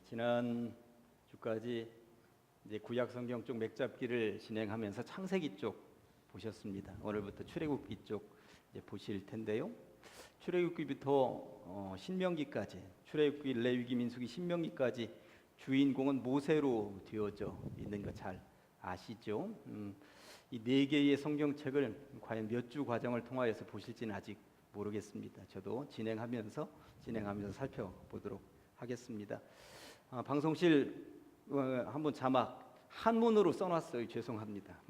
지난 주까지 이제 구약 성경 쪽 맥잡기를 진행하면서 창세기 쪽 보셨습니다. 오늘부터 출애굽기 쪽 이제 보실 텐데요. 출애굽기부터 신명기까지, 출애굽기, 레위기, 민수기, 신명기까지 주인공은 모세로 되어져 있는 거 잘 아시죠? 이 네 개의 성경책을 과연 몇 주 과정을 통하여서 보실지는 아직 모르겠습니다. 저도 진행하면서 살펴보도록 하겠습니다. 방송실 한번 자막 한문으로 써놨어요. 죄송합니다.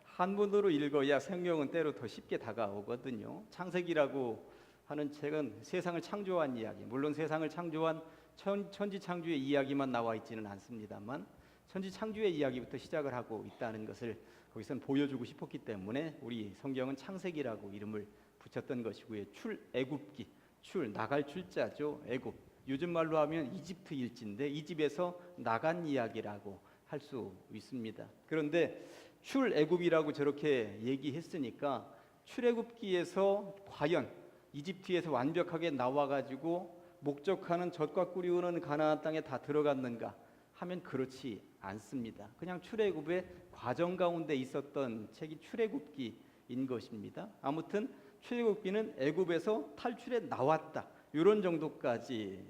한문으로 읽어야 성경은 때로 더 쉽게 다가오거든요. 창세기라고 하는 책은 세상을 창조한 이야기, 물론 세상을 창조한 천지창조의 이야기만 나와 있지는 않습니다만 천지창조의 이야기부터 시작을 하고 있다는 것을 거기서는 보여주고 싶었기 때문에 우리 성경은 창세기라고 이름을 붙였던 것이고요. 출애굽기, 나갈 출자죠. 애굽, 요즘 말로 하면 이집트 일지인데 이 집에서 나간 이야기라고 할 수 있습니다. 그런데 출애굽이라고 저렇게 얘기했으니까 출애굽기에서 과연 이집트에서 완벽하게 나와가지고 목적하는 젖과 꿀이 흐르는 가나안 땅에 다 들어갔는가 하면 그렇지 않습니다. 그냥 출애굽의 과정 가운데 있었던 책이 출애굽기인 것입니다. 아무튼 출애굽기는 애굽에서 탈출해 나왔다, 이런 정도까지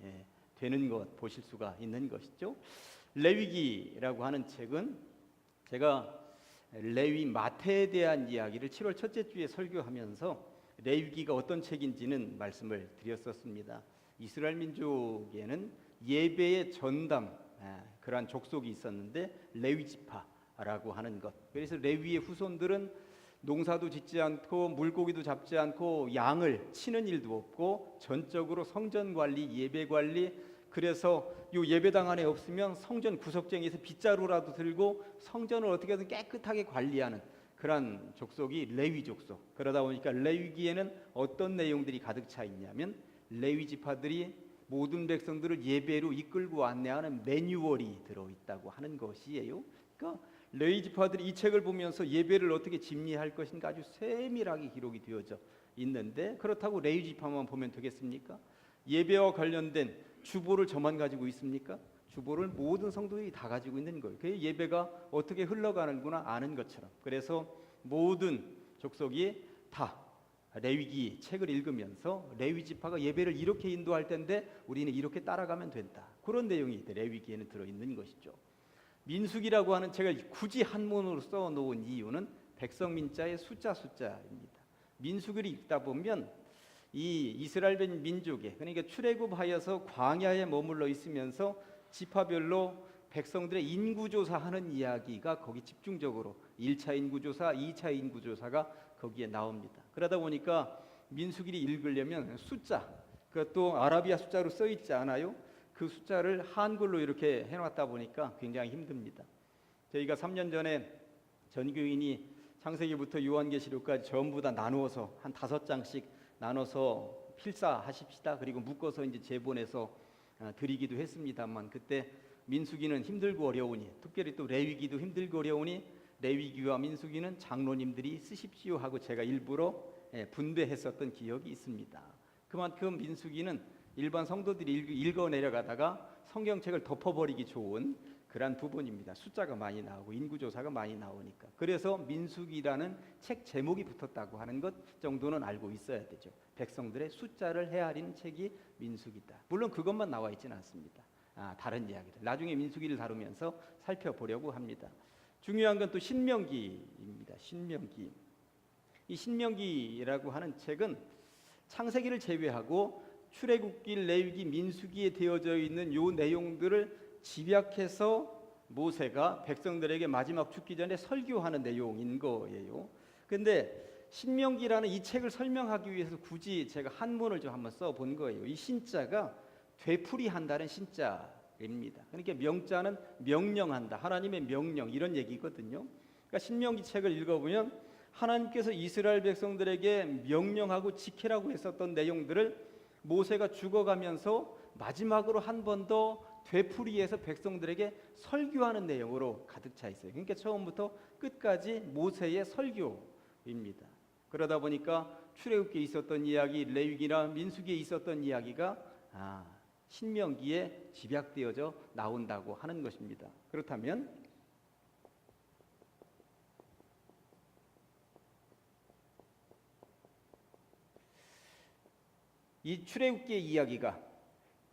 되는 것 보실 수가 있는 것이죠. 레위기라고 하는 책은 제가 레위 마태에 대한 이야기를 7월 첫째 주에 설교하면서 레위기가 어떤 책인지는 말씀을 드렸었습니다. 이스라엘 민족에는 예배의 전담, 그러한 족속이 있었는데 레위 지파라고 하는 것. 그래서 레위의 후손들은 농사도 짓지 않고 물고기도 잡지 않고 양을 치는 일도 없고 전적으로 성전 관리, 예배 관리, 그래서 요 예배당 안에 없으면 성전 구석쟁이에서 빗자루라도 들고 성전을 어떻게든 깨끗하게 관리하는 그러한 족속이 레위 족속. 그러다 보니까 레위기에는 어떤 내용들이 가득 차 있냐면 레위 지파들이 모든 백성들을 예배로 이끌고 안내하는 매뉴얼이 들어있다고 하는 것이에요. 그러니까 레위 지파들이 이 책을 보면서 예배를 어떻게 집리할 것인가 아주 세밀하게 기록이 되어져 있는데, 그렇다고 레위 지파만 보면 되겠습니까? 예배와 관련된 주보를 저만 가지고 있습니까? 주보를 모든 성도들이 다 가지고 있는 거예요. 그 예배가 어떻게 흘러가는구나 아는 것처럼. 그래서 모든 족속이 다 레위기 책을 읽으면서 레위 지파가 예배를 이렇게 인도할 텐데 우리는 이렇게 따라가면 된다, 그런 내용이 레위기에는 들어있는 것이죠. 민수기라고 하는 책을 굳이 한문으로 써놓은 이유는 백성민자의 숫자입니다. 민수기를 읽다 보면 이 이스라엘 민족의, 그러니까 출애굽하여서 광야에 머물러 있으면서 지파별로 백성들의 인구조사하는 이야기가 거기 집중적으로 1차 인구조사, 2차 인구조사가 거기에 나옵니다. 그러다 보니까 민수기를 읽으려면 숫자, 그것도 아라비아 숫자로 써 있지 않아요? 그 숫자를 한글로 이렇게 해놨다 보니까 굉장히 힘듭니다. 저희가 3년 전에 전교인이 창세기부터 요한계시록까지 전부 다 나누어서 한 5장씩 나눠서 필사하십시다, 그리고 묶어서 이제 제본해서 드리기도 했습니다만, 그때 민수기는 힘들고 어려우니, 특별히 또 레위기도 힘들고 어려우니 레위기와 민수기는 장로님들이 쓰십시오 하고 제가 일부러 분배했었던 기억이 있습니다. 그만큼 민수기는 일반 성도들이 읽어 내려가다가 성경책을 덮어버리기 좋은 그런 부분입니다. 숫자가 많이 나오고 인구조사가 많이 나오니까. 그래서 민수기라는 책 제목이 붙었다고 하는 것 정도는 알고 있어야 되죠. 백성들의 숫자를 헤아리는 책이 민수기다. 물론 그것만 나와 있지는 않습니다. 다른 이야기들 나중에 민수기를 다루면서 살펴보려고 합니다. 중요한 건 또 신명기입니다. 신명기. 이 신명기라고 하는 책은 창세기를 제외하고 출애굽기, 레위기, 민수기에 되어져 있는 요 내용들을 집약해서 모세가 백성들에게 마지막 죽기 전에 설교하는 내용인 거예요. 근데 신명기라는 이 책을 설명하기 위해서 굳이 제가 한문을 좀 한번 써본 거예요. 이 신자가 되풀이한다는 신자입니다. 그러니까 명자는 명령한다, 하나님의 명령, 이런 얘기거든요. 그러니까 신명기 책을 읽어보면 하나님께서 이스라엘 백성들에게 명령하고 지키라고 했었던 내용들을 모세가 죽어가면서 마지막으로 한 번 더 되풀이해서 백성들에게 설교하는 내용으로 가득 차 있어요. 그러니까 처음부터 끝까지 모세의 설교입니다. 그러다 보니까 출애굽기에 있었던 이야기, 레위기나 민수기에 있었던 이야기가 신명기에 집약되어져 나온다고 하는 것입니다. 그렇다면 이 출애굽기의 이야기가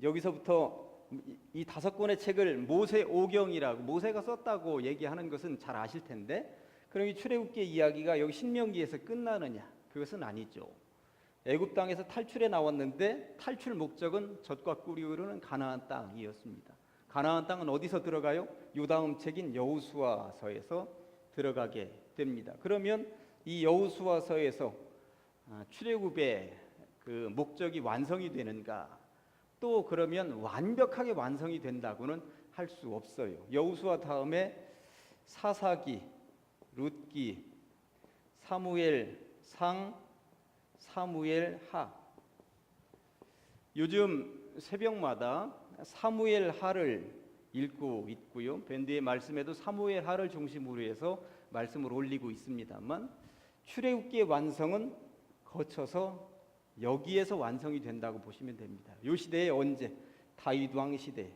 여기서부터 이 5권의 책을 모세 오경이라고 모세가 썼다고 얘기하는 것은 잘 아실 텐데, 그럼 이 출애굽기의 이야기가 여기 신명기에서 끝나느냐? 그것은 아니죠. 애굽 땅에서 탈출해 나왔는데 탈출 목적은 젖과 꿀이 흐르는 가나안 땅이었습니다. 가나안 땅은 어디서 들어가요? 요 다음 책인 여호수아서에서 들어가게 됩니다. 그러면 이 여호수아서에서 출애굽의 그 목적이 완성이 되는가? 또 그러면 완벽하게 완성이 된다고는 할 수 없어요. 여호수아 다음에 사사기, 룻기, 사무엘상, 사무엘하. 요즘 새벽마다 사무엘하를 읽고 있고요. 밴드의 말씀에도 사무엘하를 중심으로 해서 말씀을 올리고 있습니다만, 출애굽기의 완성은 거쳐서 여기에서 완성이 된다고 보시면 됩니다. 이 시대에 언제? 다윗 왕 시대.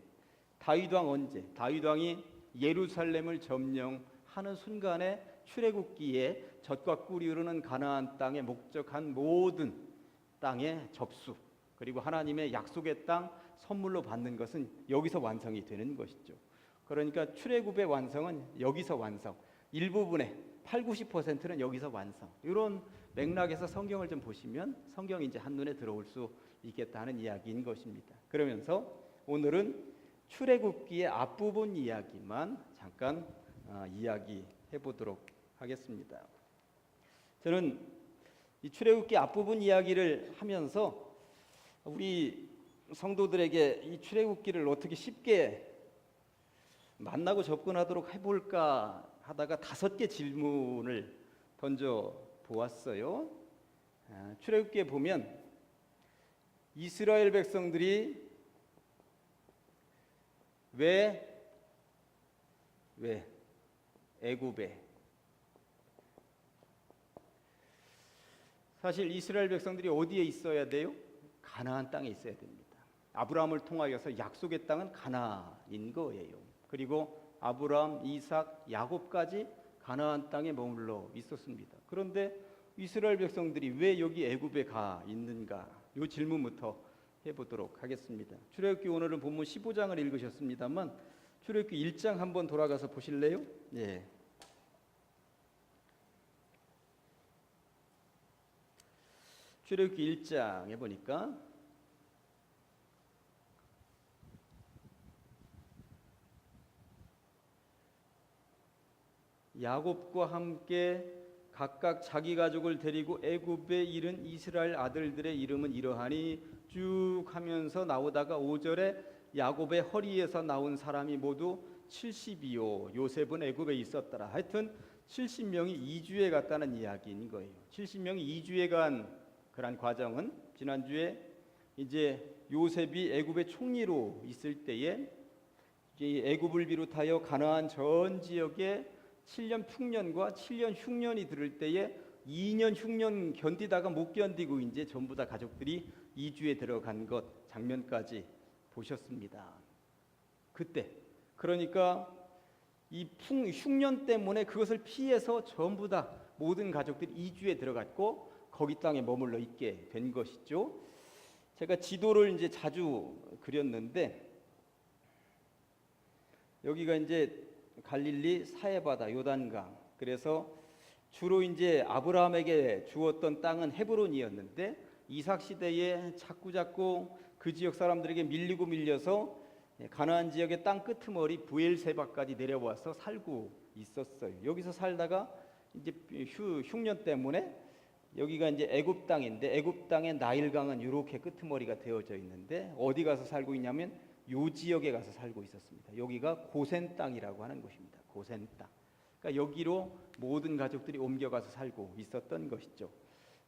다윗 왕 언제? 다윗 왕이 예루살렘을 점령하는 순간에 출애굽기에 젖과 꿀이 흐르는 가나안 땅에 목적한 모든 땅의 접수, 그리고 하나님의 약속의 땅 선물로 받는 것은 여기서 완성이 되는 것이죠. 그러니까 출애굽의 완성은 여기서 완성, 일부분의 80~90%는 여기서 완성. 이런 맥락에서 성경을 좀 보시면 성경이 이제 한눈에 들어올 수 있겠다는 이야기인 것입니다. 그러면서 오늘은 출애굽기의 앞부분 이야기만 잠깐 이야기해 보도록 하겠습니다. 저는 이 출애굽기 앞부분 이야기를 하면서 우리 성도들에게 이 출애굽기를 어떻게 쉽게 만나고 접근하도록 해볼까 하다가 5개 질문을 던져 보았어요. 출애굽기에 보면 이스라엘 백성들이 왜 애굽에, 사실 이스라엘 백성들이 어디에 있어야 돼요? 가나안 땅에 있어야 됩니다. 아브라함을 통하여서 약속의 땅은 가나안인 거예요. 그리고 아브라함, 이삭, 야곱까지 가나안 땅에 머물러 있었습니다. 그런데 이스라엘 백성들이 왜 여기 애굽에 가 있는가? 이 질문부터 해보도록 하겠습니다. 출애굽기 오늘은 본문 15장을 읽으셨습니다만 출애굽기 1장 한번 돌아가서 보실래요? 예. 출애굽기 1장에 보니까 야곱과 함께 각각 자기 가족을 데리고 애굽에 이른 이스라엘 아들들의 이름은 이러하니 쭉 하면서 나오다가 5절에 야곱의 허리에서 나온 사람이 모두 70이요 요셉은 애굽에 있었더라. 하여튼 70명이 이주에 갔다는 이야기인 거예요. 70명이 이주에 간 그런 과정은 지난주에 이제 요셉이 애굽의 총리로 있을 때에 애굽을 비롯하여 가나안 전 지역에 7년 풍년과 7년 흉년이 들을 때에 2년 흉년 견디다가 못 견디고 이제 전부 다 가족들이 이주에 들어간 것 장면까지 보셨습니다. 그때 그러니까 이 흉년 때문에 그것을 피해서 전부 다 모든 가족들이 이주에 들어갔고 거기 땅에 머물러 있게 된 것이죠. 제가 지도를 이제 자주 그렸는데 여기가 이제 갈릴리 사해바다 요단강. 그래서 주로 이제 아브라함에게 주었던 땅은 헤브론이었는데 이삭 시대에 자꾸 그 지역 사람들에게 밀려서 가나안 지역의 땅 끄트머리 브엘세바까지 내려와서 살고 있었어요. 여기서 살다가 이제 흉년 때문에 여기가 이제 애굽 땅인데 애굽 땅의 나일강은 이렇게 끄트머리가 되어져 있는데 어디 가서 살고 있냐면 요 지역에 가서 살고 있었습니다. 여기가 고센 땅이라고 하는 곳입니다. 고센 땅. 그러니까 여기로 모든 가족들이 옮겨가서 살고 있었던 것이죠.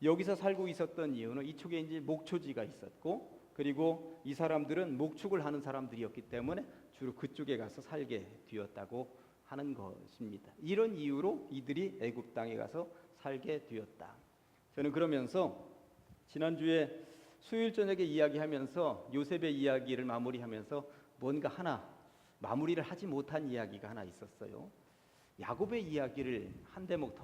여기서 살고 있었던 이유는 이쪽에 이제 목초지가 있었고 그리고 이 사람들은 목축을 하는 사람들이었기 때문에 주로 그쪽에 가서 살게 되었다고 하는 것입니다. 이런 이유로 이들이 애굽 땅에 가서 살게 되었다. 저는 그러면서 지난주에 수요일 저녁에 이야기하면서 요셉의 이야기를 마무리하면서 뭔가 하나 마무리를 하지 못한 이야기가 하나 있었어요. 야곱의 이야기를 한 대목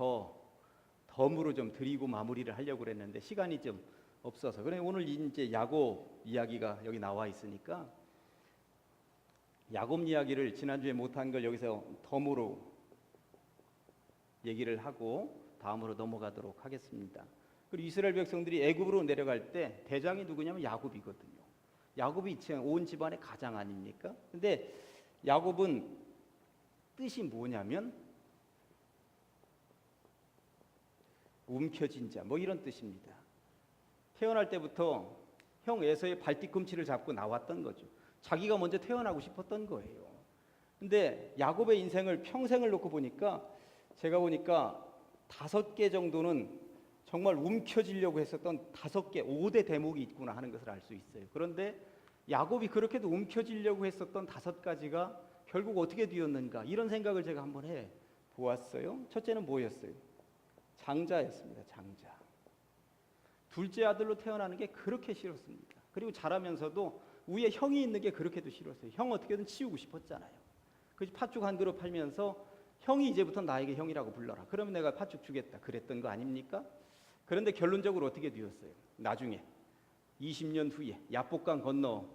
덤으로 좀 드리고 마무리를 하려고 그랬는데 시간이 좀 없어서, 그래 오늘 이제 야곱 이야기가 여기 나와 있으니까 야곱 이야기를 지난주에 못한 걸 여기서 덤으로 얘기를 하고 다음으로 넘어가도록 하겠습니다. 그리고 이스라엘 백성들이 애굽으로 내려갈 때 대장이 누구냐면 야곱이거든요. 야곱이 온 집안의 가장 아닙니까? 근데 야곱은 뜻이 뭐냐면 움켜진 자, 뭐 이런 뜻입니다. 태어날 때부터 형 에서의 발뒤꿈치를 잡고 나왔던 거죠. 자기가 먼저 태어나고 싶었던 거예요. 근데 야곱의 인생을 평생을 놓고 보니까 제가 보니까 5개 정도는 정말 움켜쥐려고 했었던 5대 대목이 있구나 하는 것을 알 수 있어요. 그런데 야곱이 그렇게도 움켜쥐려고 했었던 5가지가 결국 어떻게 되었는가, 이런 생각을 제가 한번 해 보았어요. 첫째는 뭐였어요? 장자였습니다. 장자. 둘째 아들로 태어나는 게 그렇게 싫었습니다. 그리고 자라면서도 위에 형이 있는 게 그렇게도 싫었어요. 형 어떻게든 치우고 싶었잖아요. 그래서 팥죽 한 그릇 팔면서 형이 이제부터 나에게 형이라고 불러라. 그러면 내가 팥죽 주겠다. 그랬던 거 아닙니까? 그런데 결론적으로 어떻게 되었어요? 나중에 20년 후에 야복강 건너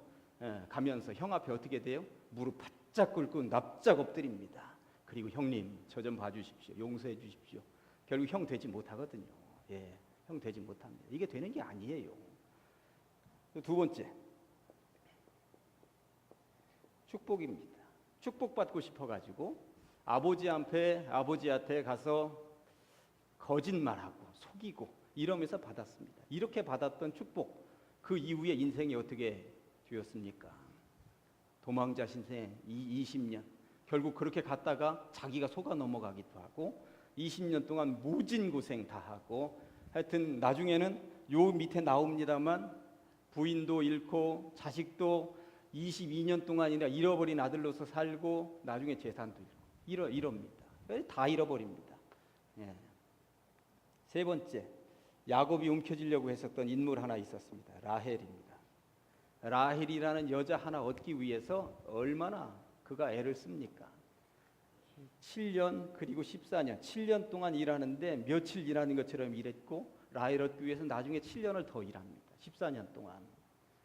가면서 형 앞에 어떻게 돼요? 무릎 바짝 꿇고 납작 엎드립니다. 그리고 형님 저 좀 봐주십시오. 용서해 주십시오. 결국 형 되지 못하거든요. 예, 형 되지 못합니다. 이게 되는 게 아니에요. 두 번째, 축복입니다. 축복받고 싶어가지고 아버지한테 가서 거짓말하고 속이고 이러면서 받았습니다. 이렇게 받았던 축복, 그 이후에 인생이 어떻게 되었습니까? 도망자 신생 20년, 결국 그렇게 갔다가 자기가 속아 넘어가기도 하고 20년 동안 무진 고생 다 하고, 하여튼 나중에는 요 밑에 나옵니다만 부인도 잃고 자식도 22년 동안이나 잃어버린 아들로서 살고 나중에 재산도 잃고 이럽니다. 다 잃어버립니다. 예. 세 번째, 야곱이 움켜쥐려고 했었던 인물 하나 있었습니다. 라헬입니다. 라헬이라는 여자 하나 얻기 위해서 얼마나 그가 애를 씁니까? 7년 그리고 14년 7년 동안 일하는데 며칠 일하는 것처럼 일했고, 라헬 얻기 위해서 나중에 7년을 더 일합니다. 14년 동안.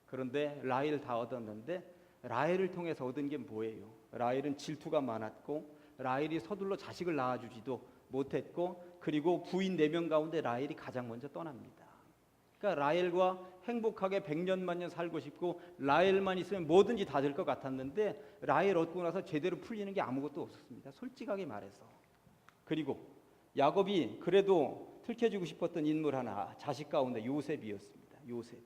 그런데 라헬 다 얻었는데 라헬을 통해서 얻은 게 뭐예요? 라헬은 질투가 많았고 라헬이 서둘러 자식을 낳아주지도 못했고, 그리고 부인 4명 가운데 라헬이 가장 먼저 떠납니다. 그러니까 라헬과 행복하게 100년 만년 살고 싶고 라헬만 있으면 뭐든지 다 될 것 같았는데 라헬 얻고 나서 제대로 풀리는 게 아무것도 없었습니다. 솔직하게 말해서. 그리고 야곱이 그래도 틀켜주고 싶었던 인물 하나, 자식 가운데 요셉이었습니다. 요셉.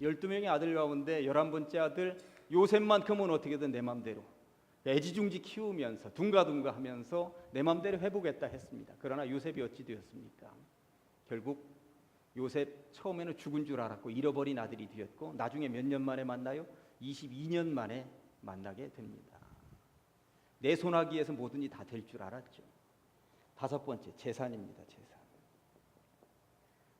12명의 아들 가운데 11번째 아들 요셉만큼은 어떻게든 내 맘대로 애지중지 키우면서 둥가둥가 하면서 내 맘대로 해보겠다 했습니다. 그러나 요셉이 어찌 되었습니까? 결국 요셉 처음에는 죽은 줄 알았고 잃어버린 아들이 되었고, 나중에 몇 년 만에 만나요? 22년 만에 만나게 됩니다. 내 손아귀에서 뭐든지 다 될 줄 알았죠. 5번째, 재산입니다. 재산.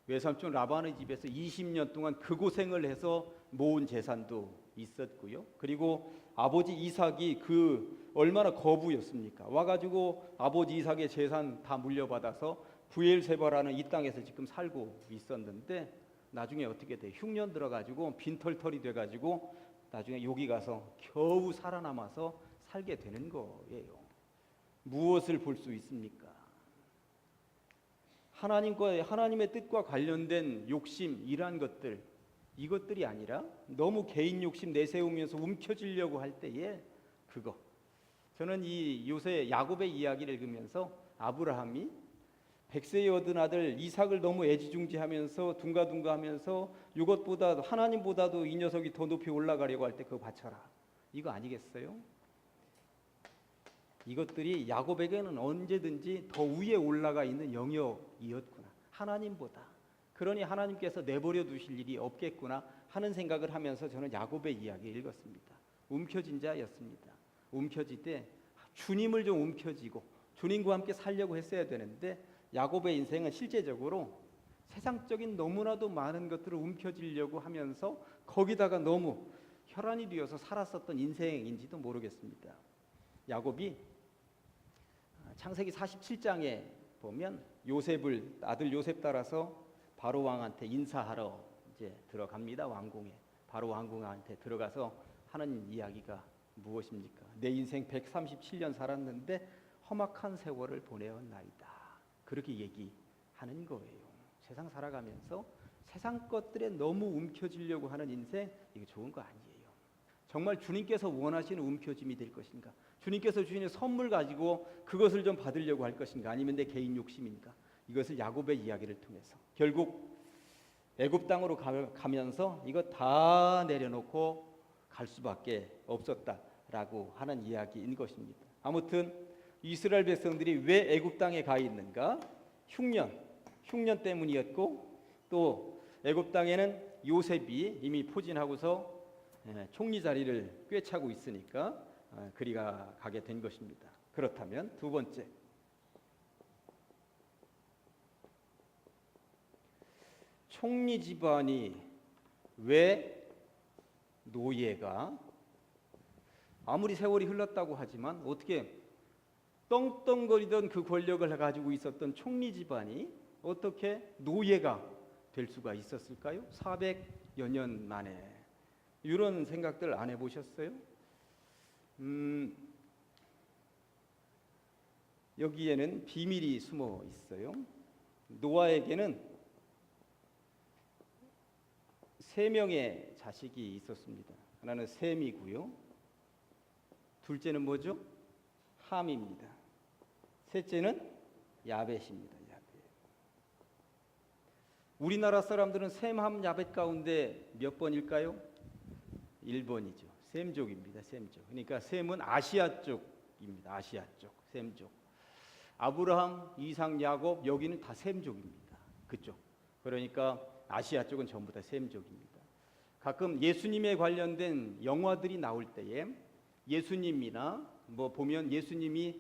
외삼촌 라반의 집에서 20년 동안 그 고생을 해서 모은 재산도 있었고요. 그리고 아버지 이삭이 그 얼마나 거부였습니까? 와가지고 아버지 이삭의 재산 다 물려받아서 부엘세바라는 이 땅에서 지금 살고 있었는데 나중에 어떻게 돼? 흉년 들어가지고 빈털털이 돼가지고 나중에 여기 가서 겨우 살아남아서 살게 되는 거예요. 무엇을 볼 수 있습니까? 하나님의 뜻과 관련된 욕심, 이러한 것들, 이것들이 아니라 너무 개인 욕심 내세우면서 움켜쥐려고 할 때에 그거. 저는 이 요새 야곱의 이야기를 읽으면서 아브라함이 100세에 얻은 아들 이삭을 너무 애지중지하면서 둥가둥가하면서 이것보다 하나님보다도 이 녀석이 더 높이 올라가려고 할 때 그거 바쳐라, 이거 아니겠어요? 이것들이 야곱에게는 언제든지 더 위에 올라가 있는 영역이었구나, 하나님보다. 그러니 하나님께서 내버려 두실 일이 없겠구나 하는 생각을 하면서 저는 야곱의 이야기를 읽었습니다. 움켜진 자였습니다. 움켜질 때 주님을 좀 움켜쥐고 주님과 함께 살려고 했어야 되는데 야곱의 인생은 실제적으로 세상적인 너무나도 많은 것들을 움켜쥐려고 하면서 거기다가 너무 혈안이 되어서 살았었던 인생인지도 모르겠습니다. 야곱이 창세기 47장에 보면 요셉을 아들 요셉 따라서 바로 왕한테 인사하러 이제 들어갑니다. 왕궁에. 바로 왕궁한테 들어가서 하는 이야기가 무엇입니까? 내 인생 137년 살았는데 험악한 세월을 보내었나이다. 그렇게 얘기하는 거예요. 세상 살아가면서 세상 것들에 너무 움켜쥐려고 하는 인생, 이게 좋은 거 아니에요. 정말 주님께서 원하시는 움켜짐이 될 것인가? 주님께서 주시는 선물 가지고 그것을 좀 받으려고 할 것인가? 아니면 내 개인 욕심인가? 이것을 야곱의 이야기를 통해서 결국 애굽 땅으로 가면서 이거 다 내려놓고 갈 수밖에 없었다라고 하는 이야기인 것입니다. 아무튼 이스라엘 백성들이 왜 애굽 땅에 가 있는가? 흉년 때문이었고, 또 애굽 땅에는 요셉이 이미 포진하고서 총리 자리를 꿰차고 있으니까 그리가 가게 된 것입니다. 그렇다면 두 번째, 총리 집안이 왜 노예가 아무리 세월이 흘렀다고 하지만 어떻게 떵떵거리던 그 권력을 가지고 있었던 총리 집안이 어떻게 노예가 될 수가 있었을까요? 400여 년 만에. 이런 생각들 안 해보셨어요? 여기에는 비밀이 숨어 있어요. 노아에게는 3명의 자식이 있었습니다. 하나는 셈이고요. 둘째는 뭐죠? 함입니다. 셋째는 야벳입니다. 야벳. 우리나라 사람들은 셈, 함, 야벳 가운데 몇 번일까요? 1번이죠. 셈족입니다. 셈족. 그러니까 셈은 아시아 쪽입니다. 아시아 쪽. 셈족. 아브라함, 이삭, 야곱 여기는 다 셈족입니다. 그쪽. 그러니까 아시아 쪽은 전부 다 셈족입니다. 가끔 예수님에 관련된 영화들이 나올 때에 예수님이나 뭐 보면 예수님이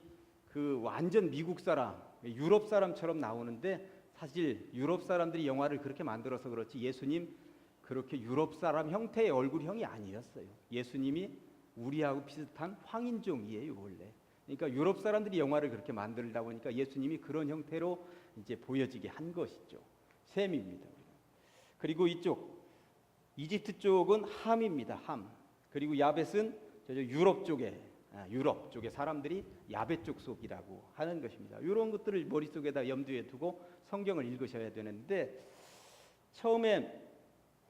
그 완전 미국 사람, 유럽 사람처럼 나오는데 사실 유럽 사람들이 영화를 그렇게 만들어서 그렇지 예수님 그렇게 유럽 사람 형태의 얼굴형이 아니었어요. 예수님이 우리하고 비슷한 황인종이에요, 원래. 그러니까 유럽 사람들이 영화를 그렇게 만들다 보니까 예수님이 그런 형태로 이제 보여지게 한 것이죠. 셈입니다. 그리고 이쪽 이집트 쪽은 함입니다. 함. 그리고 야벳은 유럽 쪽의 사람들이 야벳 쪽 속이라고 하는 것입니다. 이런 것들을 머릿속에다 염두에 두고 성경을 읽으셔야 되는데, 처음에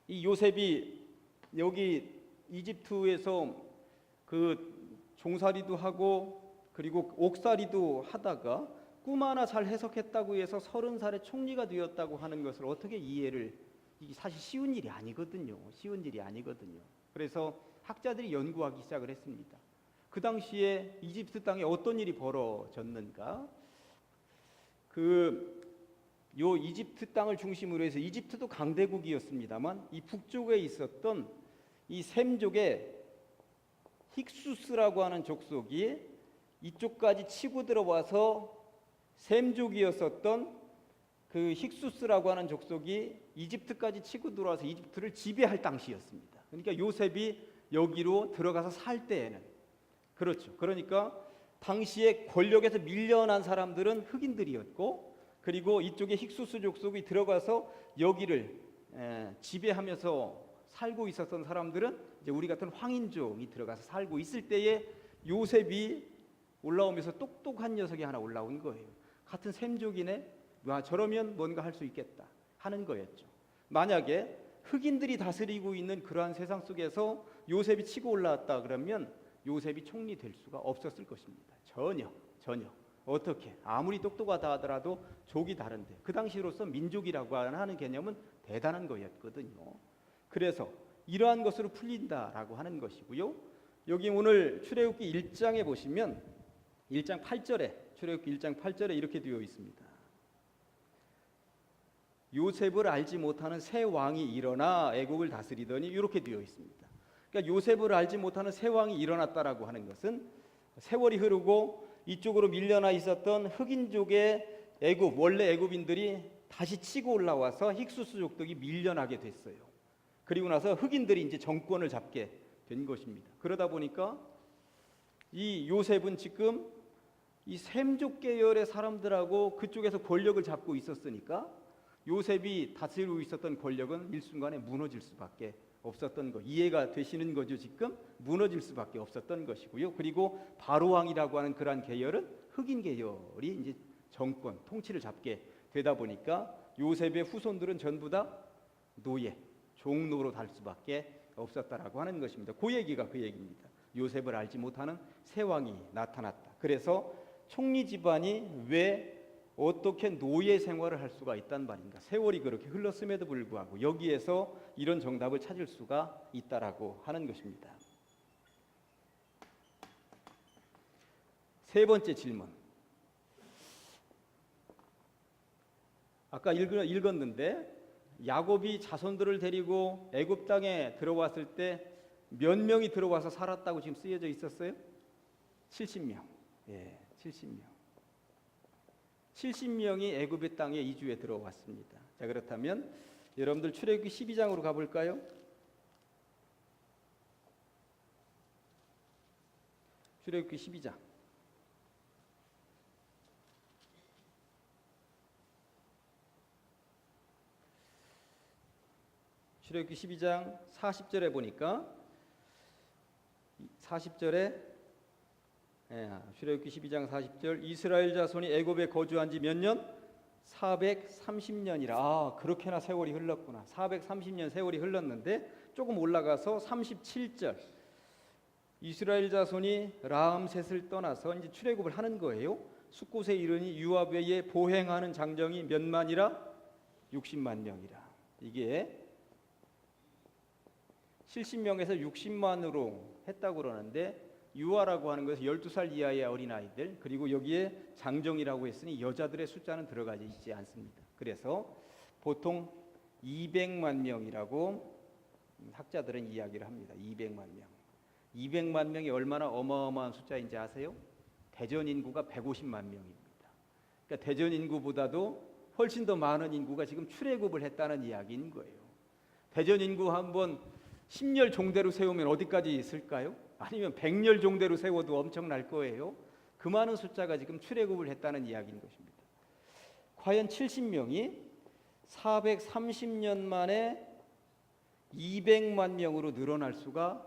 이 요셉이 여기 이집트에서 그 종살이도 하고 그리고 옥살이도 하다가 꿈 하나 잘 해석했다고 해서 30살에 총리가 되었다고 하는 것을 어떻게 이해를, 이게 사실 쉬운 일이 아니거든요. 쉬운 일이 아니거든요. 그래서 학자들이 연구하기 시작을 했습니다. 그 당시에 이집트 땅에 어떤 일이 벌어졌는가? 요 이집트 땅을 중심으로 해서 이집트도 강대국이었습니다만 이 북쪽에 있었던 이 셈족의 힉수스라고 하는 족속이 이쪽까지 치고 들어와서 셈족이었었던 그 힉수스라고 하는 족속이 이집트까지 치고 들어와서 이집트를 지배할 당시였습니다. 그러니까 요셉이 여기로 들어가서 살 때에는, 그렇죠. 그러니까 당시에 권력에서 밀려난 사람들은 흑인들이었고, 그리고 이쪽에 힉수스 족속이 들어가서 여기를 지배하면서 살고 있었던 사람들은 이제 우리 같은 황인종이 들어가서 살고 있을 때에 요셉이 올라오면서 똑똑한 녀석이 하나 올라온 거예요. 같은 셈족이네. 와, 저러면 뭔가 할 수 있겠다 하는 거였죠. 만약에 흑인들이 다스리고 있는 그러한 세상 속에서 요셉이 치고 올라왔다 그러면 요셉이 총리 될 수가 없었을 것입니다. 전혀. 어떻게 아무리 똑똑하다 하더라도 족이 다른데, 그 당시로서 민족이라고 하는 개념은 대단한 거였거든요. 그래서 이러한 것으로 풀린다라고 하는 것이고요. 여기 오늘 출애굽기 1장에 보시면 1장 8절에 출애굽기 1장 8절에 이렇게 되어 있습니다. 요셉을 알지 못하는 새 왕이 일어나 애국을 다스리더니, 이렇게 되어 있습니다. 그러니까 요셉을 알지 못하는 새 왕이 일어났다라고 하는 것은 세월이 흐르고 이쪽으로 밀려나 있었던 흑인족의 애굽, 원래 애굽인들이 다 다시 치고 올라와서 힉수스족들이 밀려나게 됐어요. 그리고 나서 흑인들이 이제 정권을 잡게 된 것입니다. 그러다 보니까 이 요셉은 지금 이 셈족 계열의 사람들하고 그쪽에서 권력을 잡고 있었으니까 요셉이 다스리고 있었던 권력은 일순간에 무너질 수밖에 없었던 거. 이해가 되시는 거죠? 지금 무너질 수밖에 없었던 것이고요. 그리고 바로 왕이라고 하는 그러한 계열은 흑인 계열이 이제 정권 통치를 잡게 되다 보니까 요셉의 후손들은 전부 다 노예, 종노로 달 수밖에 없었다라고 하는 것입니다. 그 얘기가 그 얘기입니다. 요셉을 알지 못하는 새 왕이 나타났다. 그래서 총리 집안이 왜 어떻게 노예 생활을 할 수가 있단 말인가? 세월이 그렇게 흘렀음에도 불구하고 여기에서 이런 정답을 찾을 수가 있다라고 하는 것입니다. 세 번째 질문. 아까 읽었는데 야곱이 자손들을 데리고 애굽 땅에 들어왔을 때 몇 명이 들어와서 살았다고 지금 쓰여져 있었어요? 70명. 예, 70명. 70명이 애굽의 땅에 이주해 들어왔습니다. 자, 그렇다면 여러분들 출애굽기 12장으로 가볼까요? 출애굽기 12장. 출애굽기 12장 40절에 보니까 40절에 출애굽기 12장 40절 이스라엘 자손이 애굽에 거주한 지 몇 년? 430년이라. 아, 그렇게나 세월이 흘렀구나. 430년 세월이 흘렀는데 조금 올라가서 37절 이스라엘 자손이 라암셋을 떠나서 이제 출애굽을 하는 거예요. 숫곳에 이르니 유압 외에 보행하는 장정이 몇 만이라? 60만 명이라. 이게 70명에서 60만으로 했다고 그러는데 유아라고 하는 것은 12살 이하의 어린아이들, 그리고 여기에 장정이라고 했으니 여자들의 숫자는 들어가 있지 않습니다. 그래서 보통 200만 명이라고 학자들은 이야기를 합니다. 200만 명. 200만 명이 얼마나 어마어마한 숫자인지 아세요? 대전 인구가 150만 명입니다. 그러니까 대전 인구보다도 훨씬 더 많은 인구가 지금 출애굽을 했다는 이야기인 거예요. 대전 인구 한번 10열 종대로 세우면 어디까지 있을까요? 아니면 100열 종대로 세워도 엄청날 거예요. 그 많은 숫자가 지금 출애굽을 했다는 이야기인 것입니다. 과연 70명이 430년 만에 200만 명으로 늘어날 수가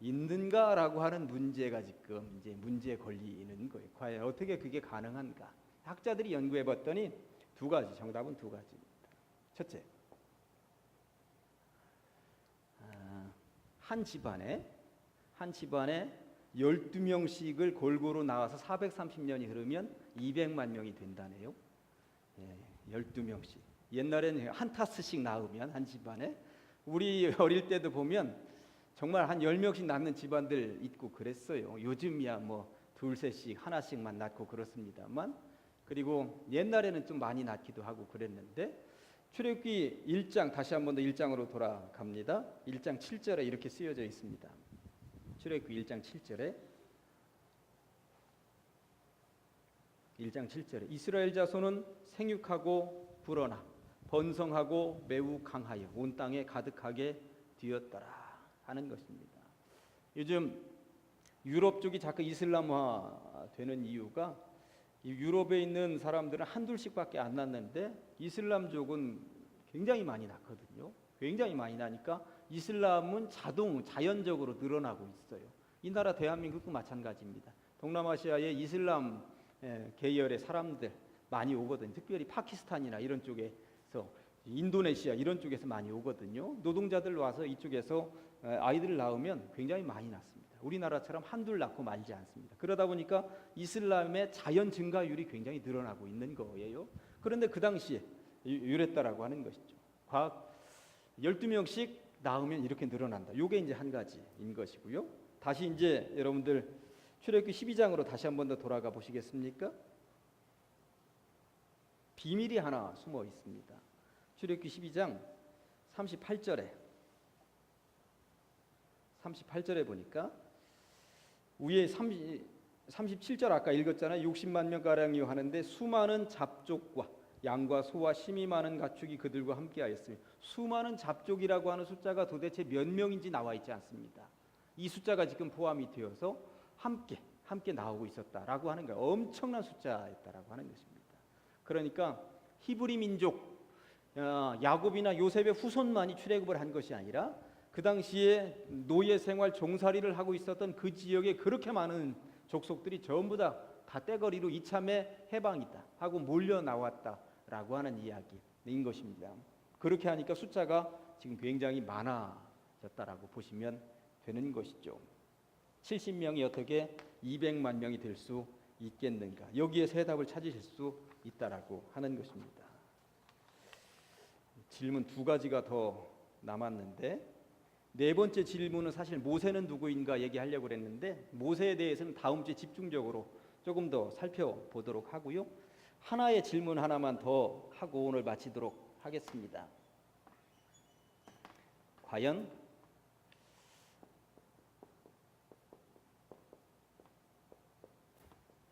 있는가라고 하는 문제가 지금 이제 문제에 걸리는 거예요. 과연 어떻게 그게 가능한가? 학자들이 연구해 봤더니 두 가지, 정답은 두 가지입니다. 첫째, 한 집안에 12명씩을 골고루 나와서 430년이 흐르면 200만 명이 된다네요. 12명씩. 옛날에는 한 타스씩 낳으면 한 집안에, 우리 어릴 때도 보면 정말 한 10명씩 낳는 집안들 있고 그랬어요. 요즘이야 뭐 둘셋씩 하나씩만 낳고 그렇습니다만, 그리고 옛날에는 좀 많이 낳기도 하고 그랬는데, 출애굽기 1장, 다시 한 번 더 1장으로 돌아갑니다. 1장 7절에 이렇게 쓰여져 있습니다. 출애굽기 1장 7절에 이스라엘 자손은 생육하고 불어나 번성하고 매우 강하여 온 땅에 가득하게 되었더라 하는 것입니다. 요즘 유럽 쪽이 자꾸 이슬람화 되는 이유가, 이 유럽에 있는 사람들은 한둘씩밖에 안 낳는데 이슬람족은 굉장히 많이 낳거든요. 굉장히 많이 나니까 이슬람은 자연적으로 늘어나고 있어요. 이 나라 대한민국도 마찬가지입니다. 동남아시아의 이슬람 계열의 사람들 많이 오거든요. 특별히 파키스탄이나 이런 쪽에서, 인도네시아 이런 쪽에서 많이 오거든요. 노동자들 와서 이쪽에서 아이들을 낳으면 굉장히 많이 낳습니다. 우리나라처럼 한둘 낳고 말지 않습니다. 그러다 보니까 이슬람의 자연 증가율이 굉장히 늘어나고 있는 거예요. 그런데 그 당시에 이랬다라고 하는 것이죠. 12명씩 낳으면 이렇게 늘어난다. 이게 이제 한 가지인 것이고요. 다시 이제 여러분들 출애굽기 12장으로 다시 한 번 더 돌아가 보시겠습니까? 비밀이 하나 숨어 있습니다. 출애굽기 12장 38절에 보니까 위에 37절 아까 읽었잖아요. 60만 명가량이요 하는데 수많은 잡족과 양과 소와 심이 많은 가축이 그들과 함께하였으며 수많은 잡족이라고 하는 숫자가 도대체 몇 명인지 나와 있지 않습니다. 이 숫자가 지금 포함이 되어서 함께 나오고 있었다라고 하는 거예요. 엄청난 숫자였다라고 하는 것입니다. 그러니까 히브리 민족 야곱이나 요셉의 후손만이 출애굽을 한 것이 아니라 그 당시에 노예 생활 종살이를 하고 있었던 그 지역에 그렇게 많은 족속들이 전부 다 떼거리로 이참에 해방이다 하고 몰려 나왔다라고 하는 이야기인 것입니다. 그렇게 하니까 숫자가 지금 굉장히 많아졌다라고 보시면 되는 것이죠. 70명이 어떻게 200만 명이 될 수 있겠는가? 여기에서 해답을 찾으실 수 있다라고 하는 것입니다. 질문 두 가지가 더 남았는데 네 번째 질문은 사실 모세는 누구인가 얘기하려고 했는데 모세에 대해서는 다음 주에 집중적으로 조금 더 살펴보도록 하고요. 하나의 질문 하나만 더 하고 오늘 마치도록 하겠습니다. 과연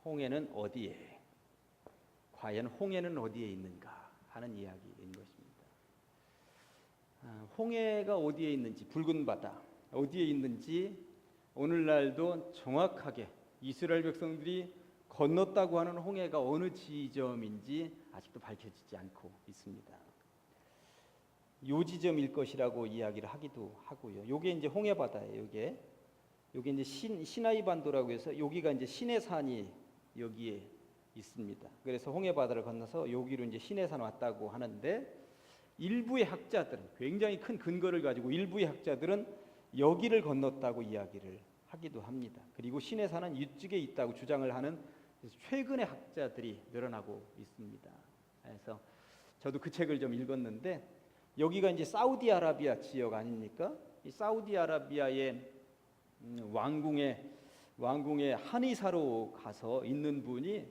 홍해는 어디에? 과연 홍해는 어디에 있는가 하는 이야기인 것입니다. 홍해가 어디에 있는지, 붉은 바다 어디에 있는지 오늘날도 정확하게 이스라엘 백성들이 건넜다고 하는 홍해가 어느 지점인지 아직도 밝혀지지 않고 있습니다. 요 지점일 것이라고 이야기를 하기도 하고요. 요게 이제 홍해 바다예요. 요게 이제 시나이 반도라고 해서 여기가 이제 시내산이 여기에 있습니다. 그래서 홍해 바다를 건너서 여기로 이제 시내산 왔다고 하는데 일부의 학자들은 굉장히 큰 근거를 가지고 일부의 학자들은 여기를 건넜다고 이야기를 하기도 합니다. 그리고 시내산은 이쪽에 있다고 주장을 하는 최근의 학자들이 늘어나고 있습니다. 그래서 저도 그 책을 좀 읽었는데 여기가 이제 사우디아라비아 지역 아닙니까? 이 사우디아라비아의 왕궁의 한의사로 가서 있는 분이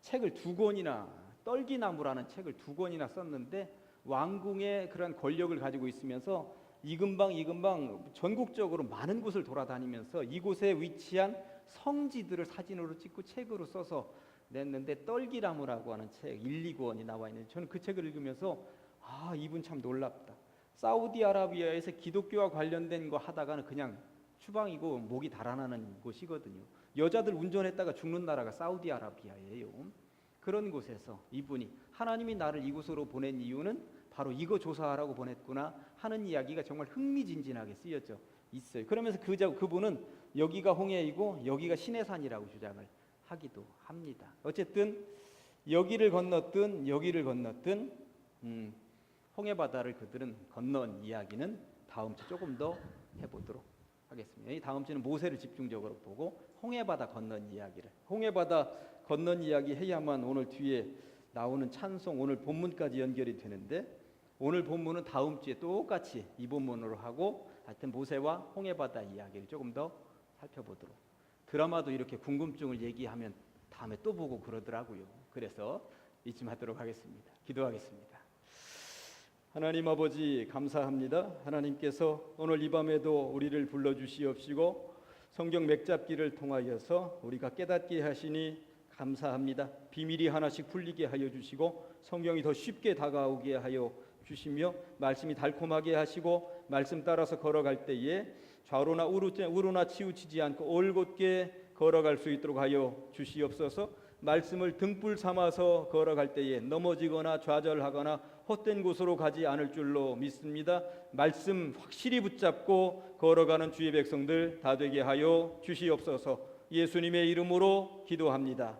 책을 2권이나 떨기나무라는 책을 2권이나 썼는데 왕궁의 그런 권력을 가지고 있으면서 이근방 전국적으로 많은 곳을 돌아다니면서 이곳에 위치한 성지들을 사진으로 찍고 책으로 써서 냈는데 떨기나무라고 하는 책 1, 2권이 나와 있는데 저는 그 책을 읽으면서 이분 참 놀랍다. 사우디아라비아에서 기독교와 관련된 거 하다가는 그냥 추방이고 목이 달아나는 곳이거든요. 여자들 운전했다가 죽는 나라가 사우디아라비아예요. 그런 곳에서 이분이 하나님이 나를 이곳으로 보낸 이유는 바로 이거 조사하라고 보냈구나 하는 이야기가 정말 흥미진진하게 쓰여져 있어요. 그러면서 그분은 여기가 홍해이고 여기가 시내산이라고 주장을 하기도 합니다. 어쨌든 여기를 건넜든 홍해 바다를 그들은 건넌 이야기는 다음 주 조금 더 해보도록 하겠습니다. 이 다음 주는 모세를 집중적으로 보고 홍해 바다 건넌 이야기를 홍해 바다 건넌 이야기 해야만 오늘 뒤에 나오는 찬송 오늘 본문까지 연결이 되는데 오늘 본문은 다음 주에 똑같이 이 본문으로 하고 하여튼 모세와 홍해 바다 이야기를 조금 더 살펴보도록. 드라마도 이렇게 궁금증을 얘기하면 다음에 또 보고 그러더라고요. 그래서 이쯤 하도록 하겠습니다. 기도하겠습니다. 하나님 아버지 감사합니다. 하나님께서 오늘 이 밤에도 우리를 불러주시옵시고 성경 맥잡기를 통하여서 우리가 깨닫게 하시니 감사합니다. 비밀이 하나씩 풀리게 하여 주시고 성경이 더 쉽게 다가오게 하여 주시며 말씀이 달콤하게 하시고 말씀 따라서 걸어갈 때에 좌로나 우로나 치우치지 않고 올곧게 걸어갈 수 있도록 하여 주시옵소서. 말씀을 등불 삼아서 걸어갈 때에 넘어지거나 좌절하거나 헛된 곳으로 가지 않을 줄로 믿습니다. 말씀 확실히 붙잡고 걸어가는 주의 백성들 다 되게 하여 주시옵소서. 예수님의 이름으로 기도합니다.